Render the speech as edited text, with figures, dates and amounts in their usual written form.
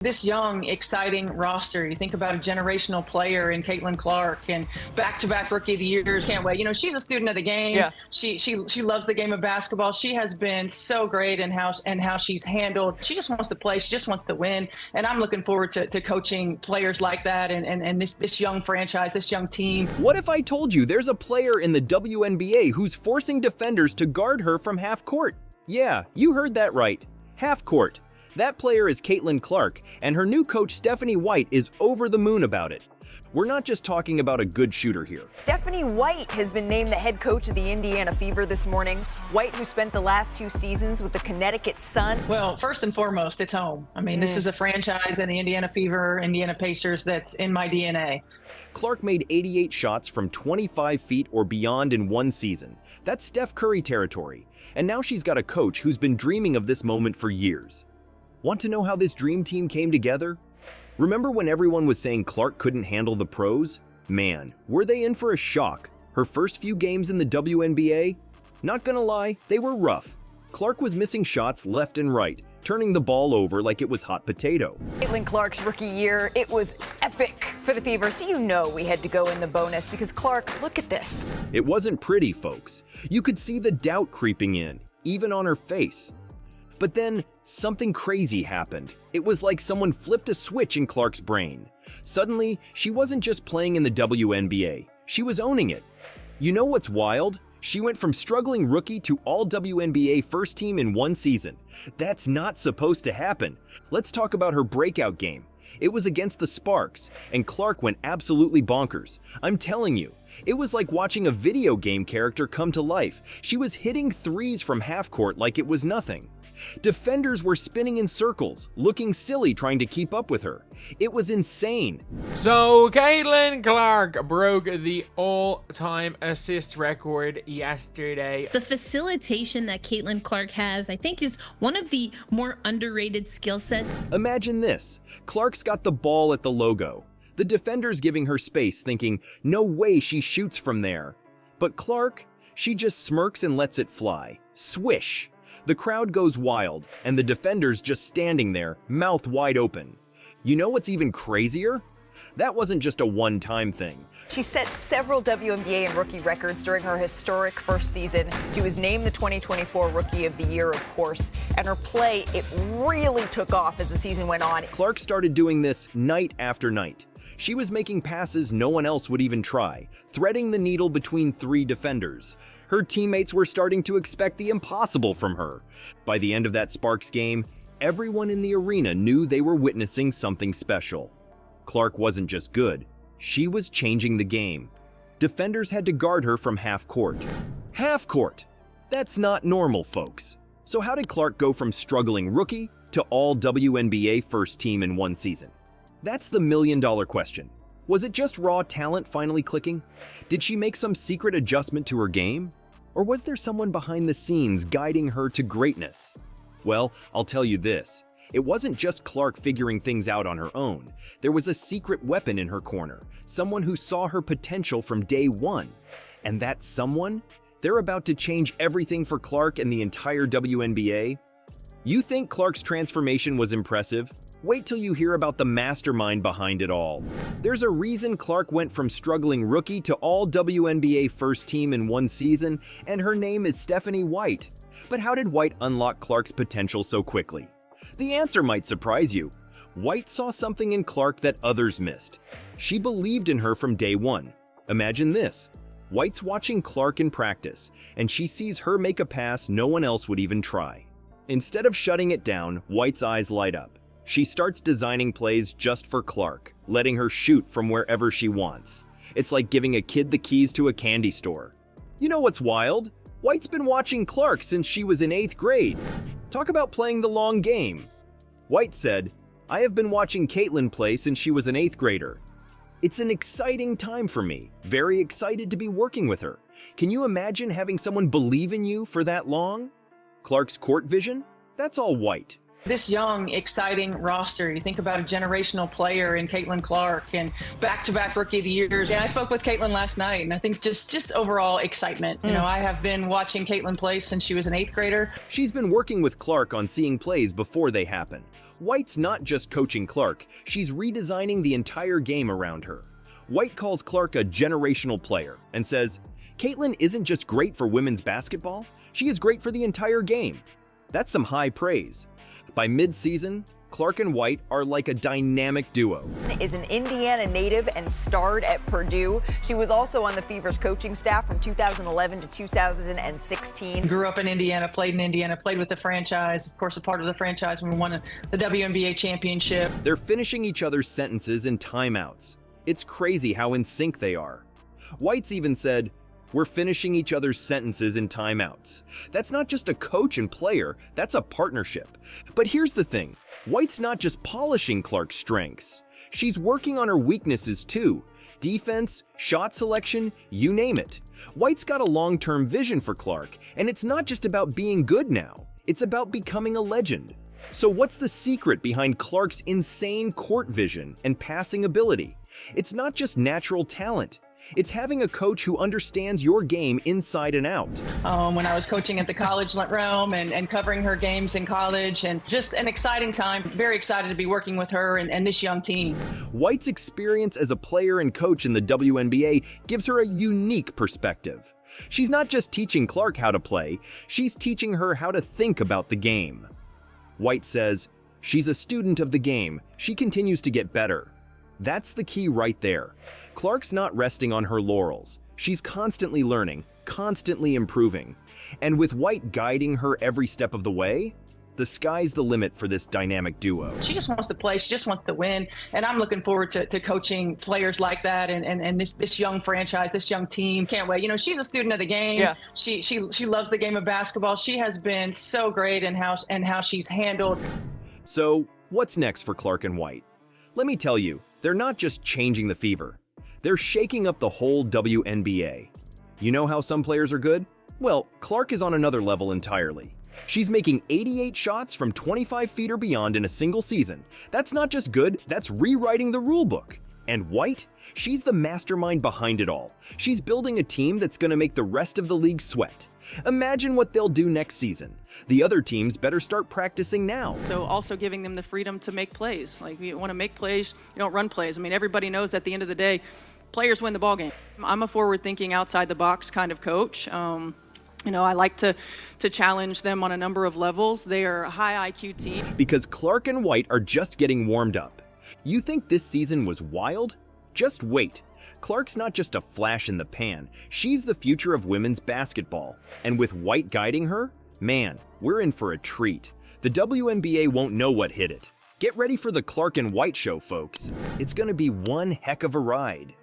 This young, exciting roster. You think about a generational player in Caitlin Clark and back-to-back Rookie of the Years. Can't wait. You know, she's a student of the game. Yeah. She loves the game of basketball. She has been so great in how she's handled. She just wants to play. She just wants to win. And I'm looking forward to coaching players like that and this young franchise, this young team. What if I told you there's a player in the WNBA who's forcing defenders to guard her from half court? Yeah, you heard that right. Half court. That player is Caitlin Clark, and her new coach Stephanie White is over the moon about it. We're not just talking about a good shooter here. Stephanie White has been named the head coach of the Indiana Fever this morning. White, who spent the last 2 seasons with the Connecticut Sun. Well, first and foremost, it's home. I mean, this is a franchise and the Indiana Fever, Indiana Pacers that's in my DNA. Clark made 88 shots from 25 feet or beyond in one season. That's Steph Curry territory. And now she's got a coach who's been dreaming of this moment for years. Want to know how this dream team came together? Remember when everyone was saying Clark couldn't handle the pros? Man, were they in for a shock. Her first few games in the WNBA? Not gonna lie, they were rough. Clark was missing shots left and right, turning the ball over like it was hot potato. Caitlin Clark's rookie year, it was epic for the Fever, so you know we had to go in the bonus because Clark, look at this. It wasn't pretty, folks. You could see the doubt creeping in, even on her face. But then, something crazy happened. It was like someone flipped a switch in Clark's brain. Suddenly, she wasn't just playing in the WNBA, she was owning it. You know what's wild? She went from struggling rookie to All-WNBA First Team in one season. That's not supposed to happen. Let's talk about her breakout game. It was against the Sparks, and Clark went absolutely bonkers. I'm telling you, it was like watching a video game character come to life. She was hitting threes from half court like it was nothing. Defenders were spinning in circles, looking silly trying to keep up with her. It was insane. So, Caitlin Clark broke the all-time assist record yesterday. The facilitation that Caitlin Clark has, I think, is one of the more underrated skill sets. Imagine this. Clark's got the ball at the logo. The defender's giving her space, thinking, no way she shoots from there. But Clark, she just smirks and lets it fly. Swish! The crowd goes wild, and the defender's just standing there, mouth wide open. You know what's even crazier? That wasn't just a one-time thing. She set several WNBA and rookie records during her historic first season. She was named the 2024 Rookie of the Year, of course, and her play, it really took off as the season went on. Clark started doing this night after night. She was making passes no one else would even try, threading the needle between 3 defenders. Her teammates were starting to expect the impossible from her. By the end of that Sparks game, everyone in the arena knew they were witnessing something special. Clark wasn't just good, she was changing the game. Defenders had to guard her from half court. Half court! That's not normal, folks. So how did Clark go from struggling rookie to All-WNBA First Team in one season? That's the million-dollar question. Was it just raw talent finally clicking? Did she make some secret adjustment to her game? Or was there someone behind the scenes guiding her to greatness? Well, I'll tell you this. It wasn't just Clark figuring things out on her own. There was a secret weapon in her corner, someone who saw her potential from day one. And that someone? They're about to change everything for Clark and the entire WNBA. You think Clark's transformation was impressive? Wait till you hear about the mastermind behind it all. There's a reason Clark went from struggling rookie to All-WNBA First Team in one season, and her name is Stephanie White. But how did White unlock Clark's potential so quickly? The answer might surprise you. White saw something in Clark that others missed. She believed in her from day one. Imagine this. White's watching Clark in practice, and she sees her make a pass no one else would even try. Instead of shutting it down, White's eyes light up. She starts designing plays just for Clark, letting her shoot from wherever she wants. It's like giving a kid the keys to a candy store. You know what's wild? White's been watching Clark since she was in 8th grade. Talk about playing the long game. White said, I have been watching Caitlin play since she was an 8th grader. It's an exciting time for me, very excited to be working with her. Can you imagine having someone believe in you for that long? Clark's court vision? That's all White. This young, exciting roster. You think about a generational player in Caitlin Clark and back-to-back Rookie of the Years. Yeah, I spoke with Caitlin last night, and I think just overall excitement. You know, I have been watching Caitlin play since she was an 8th grader. She's been working with Clark on seeing plays before they happen. White's not just coaching Clark, she's redesigning the entire game around her. White calls Clark a generational player and says, "Caitlin isn't just great for women's basketball, she is great for the entire game." That's some high praise. By mid-season, Clark and White are like a dynamic duo. Is an Indiana native and starred at Purdue. She was also on the Fever's coaching staff from 2011 to 2016. Grew up in Indiana, played with the franchise, of course, a part of the franchise when we won the WNBA championship. They're finishing each other's sentences in timeouts. It's crazy how in sync they are. White's even said, "We're finishing each other's sentences in timeouts." That's not just a coach and player, that's a partnership. But here's the thing, White's not just polishing Clark's strengths. She's working on her weaknesses too. Defense, shot selection, you name it. White's got a long-term vision for Clark, and it's not just about being good now, it's about becoming a legend. So what's the secret behind Clark's insane court vision and passing ability? It's not just natural talent. It's having a coach who understands your game inside and out. When I was coaching at the college realm and covering her games in college, and just an exciting time. Very excited to be working with her and this young team. White's experience as a player and coach in the WNBA gives her a unique perspective. She's not just teaching Clark how to play, she's teaching her how to think about the game. White says, "She's a student of the game. She continues to get better." That's the key right there. Clark's not resting on her laurels. She's constantly learning, constantly improving. And with White guiding her every step of the way, the sky's the limit for this dynamic duo. She just wants to play, she just wants to win. And I'm looking forward to coaching players like that and this young franchise, this young team. Can't wait. You know, she's a student of the game. Yeah. She loves the game of basketball. She has been so great in how she's handled. So, what's next for Clark and White? Let me tell you, they're not just changing the Fever. They're shaking up the whole WNBA. You know how some players are good? Well, Clark is on another level entirely. She's making 88 shots from 25 feet or beyond in a single season. That's not just good, that's rewriting the rulebook. And White? She's the mastermind behind it all. She's building a team that's going to make the rest of the league sweat. Imagine what they'll do next season. The other teams better start practicing now. So also giving them the freedom to make plays. Like, you want to make plays, you don't run plays. I mean, everybody knows at the end of the day, players win the ball game. I'm a forward-thinking, outside-the-box kind of coach. You know, I like to challenge them on a number of levels. They are a high IQ team. Because Clark and White are just getting warmed up. You think this season was wild? Just wait. Clark's not just a flash in the pan. She's the future of women's basketball. And with White guiding her, man, we're in for a treat. The WNBA won't know what hit it. Get ready for the Clark and White show, folks. It's gonna be one heck of a ride.